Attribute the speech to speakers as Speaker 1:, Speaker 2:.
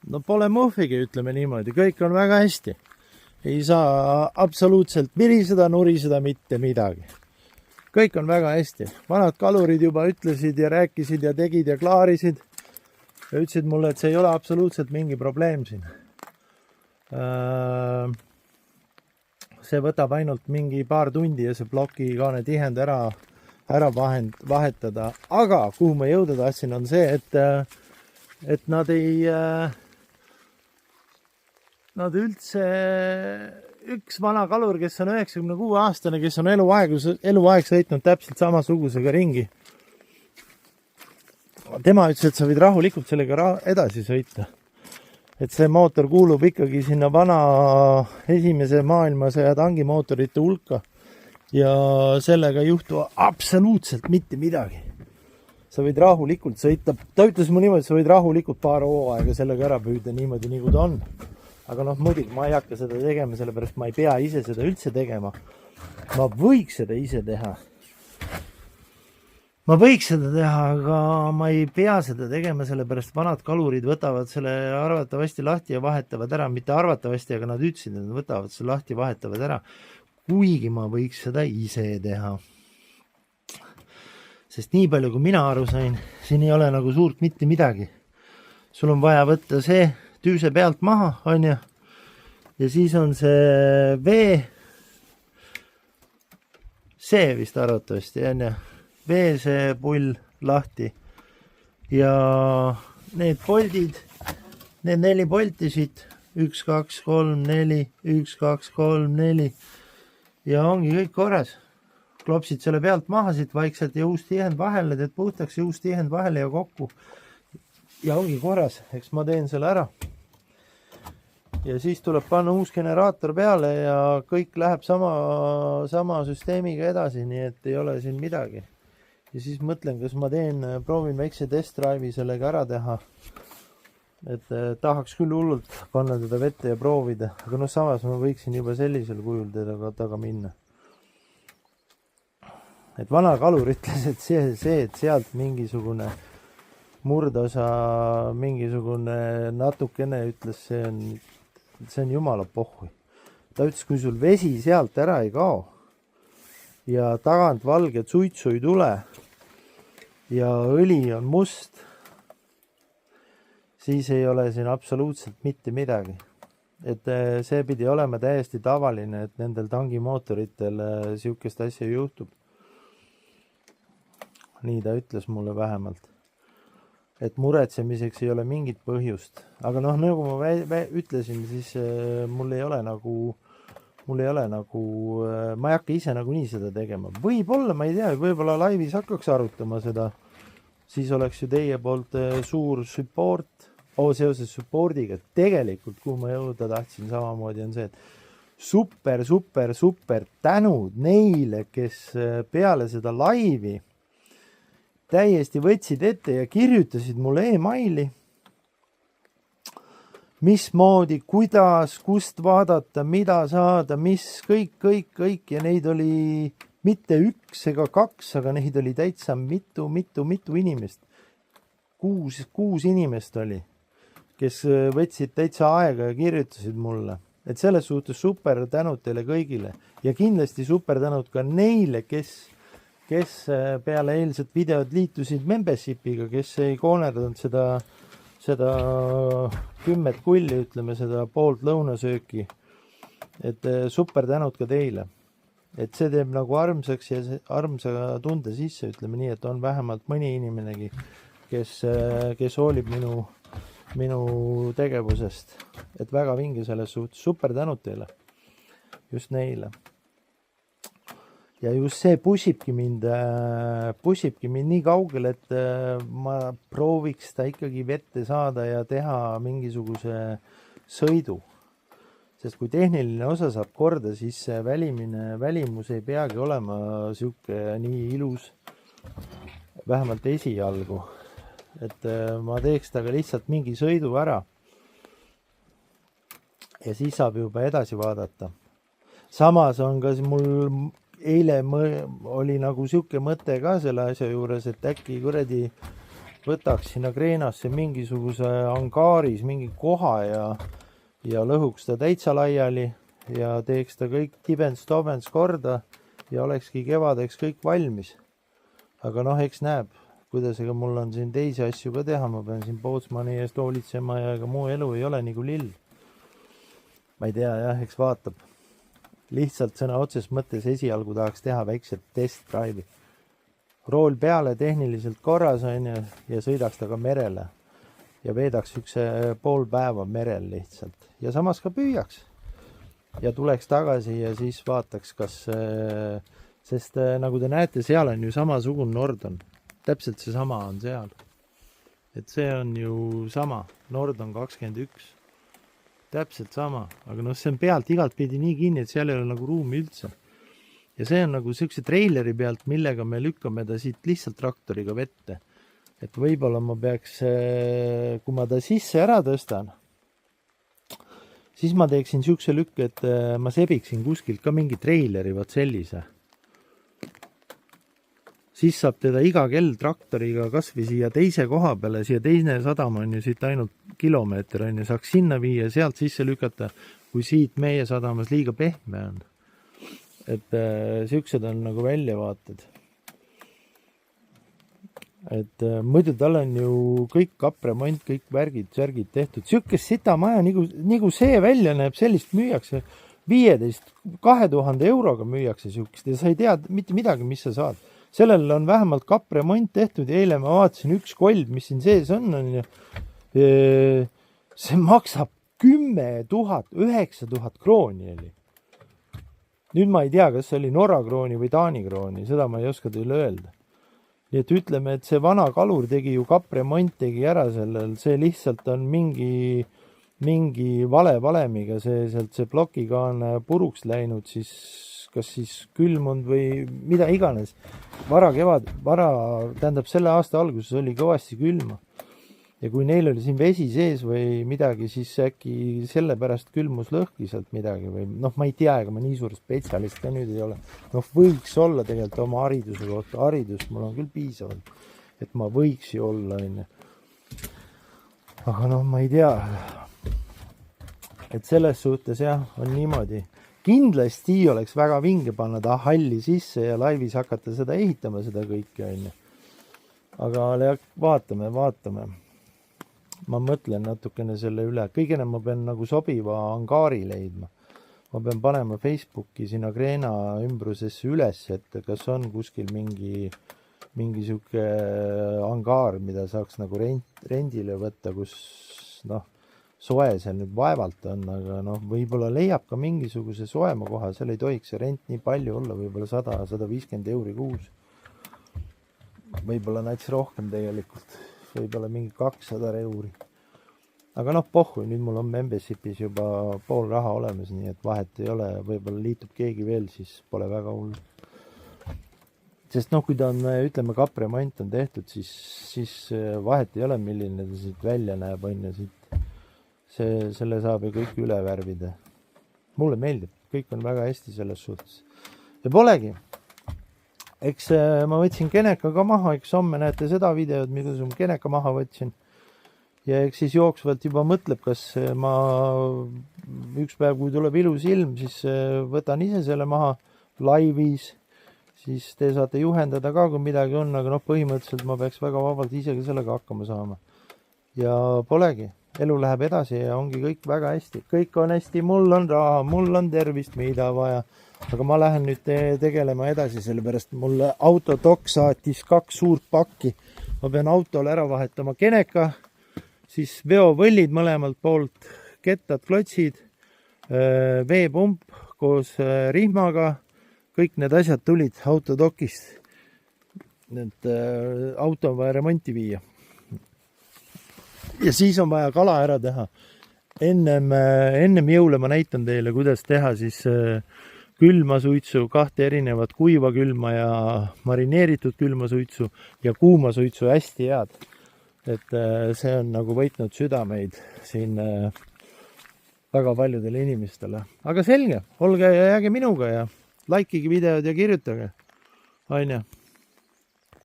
Speaker 1: no pole muhvigi, ütleme niimoodi, kõik on väga hästi. Ei saa absoluutselt viriseda, nuriseda mitte midagi. Kõik on väga hästi. Vanad kalurid juba ütlesid ja rääkisid ja tegid ja klaarisid ja ütlesid mulle, et see ei ole absoluutselt mingi probleem siin. See võtab ainult mingi paar tundi ja see plokikaane tihend ära vahetada. Aga kuhu ma jõuda tahtsin on see, et nad üldse üks vana kalur, kes on 96-aastane, kes on eluaeg sõitnud täpselt samasugusega ringi. Tema ütles, et sa võid rahulikult sellega edasi sõita. Et see mootor kuulub ikkagi sinna vana esimese maailmasõja tangimootorite hulka ja sellega ei juhtu absoluutselt mitte midagi. Sa võid rahulikult sõita. Ta ütles mu niimoodi, et sa võid rahulikult paar hooaega sellega ära püüda niimoodi, nagu ta on. Aga muidugi ma ei hakka seda tegema, sellepärast ma ei pea ise seda üldse tegema. Ma võiks seda ise teha. Aga ma ei pea seda tegema, sellepärast vanad kalurid võtavad selle arvatavasti lahti ja vahetavad ära. Mitte arvatavasti, aga nad ütlesid, et nad võtavad selle lahti ja vahetavad ära. Kuigi ma võiks seda ise teha. Sest nii palju, kui mina aru sain, siin ei ole nagu suurt mitte midagi. Sul on vaja võtta see tüüse pealt maha, on ju, ja siis on see see vist arvatavasti, on ju, see pull lahti ja need poldid, need 4 polti siit, 1, 2, 3, 4, 1, 2, 3, 4 ja ongi kõik korras. Klopsid selle pealt maha siit vaikselt ja uus tihend vahele, teed puhtaks ja uus tihend vahele ja kokku. Ja ongi korras, eks ma teen selle ära. Ja siis tuleb panna uus generaator peale ja kõik läheb sama süsteemiga edasi, nii et ei ole siin midagi. Ja siis mõtlen, kas ma proovin väikse test drive'i sellega ära teha. Et tahaks küll hullult panna teda vette ja proovida, aga samas ma võiksin juba sellisel kujul teda taga minna. Et vana kalur ütles, et see, et sealt mingisugune murdosa, mingisugune natukene ütles, see on jumala pohhui. Ta ütles, kui sul vesi sealt ära ei kao ja tagant valget suitsu ei tule ja õli on must, siis ei ole siin absoluutselt mitte midagi. Et see pidi olema täiesti tavaline, et nendel tangimootoritel siukest asja juhtub. Nii ta ütles mulle vähemalt. Et muretsemiseks ei ole mingit põhjust. Aga nagu ma ütlesin, siis mul ei ole nagu, ma ei hakka ise nii seda tegema. Võib-olla, ma ei tea, võib-olla laivis hakkaks arutama seda. Siis oleks ju teie poolt suur support, seoses supportiga. Tegelikult, kuhu ma jõuda tahtsin samamoodi on see, et super tänud neile, kes peale seda laivi täiesti võtsid ette ja kirjutasid mulle e-maili, mismoodi, kuidas, kust vaadata, mida saada, mis kõik ja neid oli mitte 1 ega 2, aga neid oli täitsa mitu inimest. 6 inimest oli, kes võtsid täitsa aega ja kirjutasid mulle. Et selles suhtes super tänud teile kõigile ja kindlasti super tänud ka neile, kes peale eilset videot liitusid membershipiga, kes ei koonerdanud seda 10 kulli, ütleme seda poolt lõunasööki. Et super tänud ka teile. Et see teeb nagu armsaks ja armsa tunde sisse, ütleme nii, et on vähemalt mõni inimenegi, kes hoolib minu tegevusest. Et väga vinge selles suhtes. Super tänud teile. Just neile. Ja just see pushibki mind nii kaugel, et ma prooviks ta ikkagi vette saada ja teha mingisuguse sõidu. Sest kui tehniline osa saab korda, siis see välimus ei peagi olema siuke nii ilus, vähemalt esialgu. Et ma teeks taga lihtsalt mingi sõidu ära. Ja siis saab juba edasi vaadata. Samas on ka mul eile oli nagu siuke mõte ka selle asja juures, et äkki kuradi võtaks sinna kreenasse mingisuguse angaaris mingi koha ja lõhuks ta täitsa laiali ja teeks ta kõik tibens-tobens korda ja olekski kevadeks kõik valmis. Aga noh, eks näeb, kuidas ega mul on siin teisi asju ka teha, ma pean siin Bootsmani eest hoolitsema ja ega muu elu ei ole nagu lill. Ma ei tea, jah, eks vaatab. Lihtsalt sõna otses mõttes esialgu tahaks teha väikselt test drive'i. Rool peale tehniliselt korras on ja sõidaks ta ka merele ja veedaks üks pool päeva merel lihtsalt ja samas ka püüaks ja tuleks tagasi ja siis vaataks, kas, sest nagu te näete, seal on ju samasugune Nordon, täpselt see sama on seal, et see on ju sama, Nordon 21, täpselt sama, aga noh, see on pealt igalt pidi nii kinni, et seal ei ole nagu ruumi üldse. Ja see on nagu sellise treileri pealt, millega me lükkame ta siit lihtsalt traktoriga vette. Et võib-olla ma peaks, kui ma ta sisse ära tõstan, siis ma teeksin siukse lükke, et ma sebiksin kuskilt ka mingi treileri, võt sellise. Siis saab teda iga kell traktoriga kas või siia teise koha peale, siia teine sadam on ju siit ainult kilomeeter on ju, saaks sinna viia, sealt sisse lükata, kui siit meie sadamas liiga pehme on. Et siuksed on nagu väljavaated. Et muidu tal on ju kõik kapremont, kõik värgid, särgid tehtud. Siukest sita maja, nagu see välja näeb, sellist müüakse 15-2000 euroga müüakse siukest ja sa ei tea mitte midagi, mis sa saad. Sellel on vähemalt kapremont tehtud ja eile ma vaatasin üks kolb, mis siin sees on ja see maksab 10 000, 9000 krooni oli. Nüüd ma ei tea, kas see oli Norra krooni või Taani krooni, seda ma ei oska teile öelda. Nii et ütleme, et see vana kalur tegi ju kapremont tegi ära sellel, see lihtsalt on mingi vale-valemiga, see plokigaan puruks läinud, siis kas siis külmunud või mida iganes. Tähendab selle aasta alguses oli kõvasti külma. Ja kui neil oli siin vesi sees või midagi, siis äkki selle pärast külmus lõhki sealt midagi või noh, ma ei tea, ega ma nii suur spetsialist ka nüüd ei ole. Noh, võiks olla tegelikult oma hariduse kohta. Haridust mul on küll piisavalt, et ma võiks ju olla. Aga noh, ma ei tea. Et selles suhtes jah, on niimoodi. Kindlasti oleks väga vinge panna ta halli sisse ja laivis hakata seda ehitama, seda kõike. Aga vaatame. Ma mõtlen natukene selle üle. Kõigene ma pean nagu sobiva angaari leidma. Ma pean panema Facebooki sinna kreena ümbrusesse üles, et kas on kuskil mingi siuke angaar, mida saaks nagu rendile võtta, kus noh, soe seal nüüd vaevalt on, aga noh, võib-olla leiab ka mingisuguse soema koha, seal ei tohiks see rent nii palju olla, võib-olla 100-150 euri kuus. Võib-olla näiteks rohkem tegelikult. Võib-olla mingi 200 euri. Aga noh, pohhu, nüüd mul on membershipis juba pool raha olemas, nii et vahet ei ole, võib-olla liitub keegi veel, siis pole väga hull. Sest noh, kui ta on, ütleme, kapremont on tehtud, siis vahet ei ole, milline ta siit välja näeb, on ja siit selle saab ju kõik üle värvida. Mulle meeldib, kõik on väga hästi selles suhtes. Ja polegi. Eks ma võtsin Geneka ka maha, eks homme näete seda videot, mida ma Geneka maha võtsin. Ja eks siis jooksvalt juba mõtleb, kas ma üks päev, kui tuleb ilus ilm, siis võtan ise selle maha laivis. Siis te saate juhendada ka, kui midagi on, aga noh, põhimõtteliselt ma peaks väga vabalt ise sellega hakkama saama. Ja polegi, elu läheb edasi ja ongi kõik väga hästi. Kõik on hästi, mul on raha, mul on tervist, mida vaja. Aga ma lähen nüüd tegelema edasi, sellepärast mulle autodok saatis 2 suurt pakki. Ma pean autole ära vahetama Geneka, siis veovõllid mõlemalt poolt, kettad, klotsid, veepump koos rihmaga, kõik need asjad tulid autodokist. Need auto on vaja remonti viia. Ja siis on vaja kala ära teha. Ennem jõule ma näitan teile, kuidas teha siis külmasuitsu, 2 erinevat kuiva külma ja marineeritud külmasuitsu ja kuumasuitsu hästi head. Et see on nagu võitnud südameid siin väga paljudele inimestele. Aga selge, olge ja jääge minuga ja likeige videod ja kirjutage. Aine.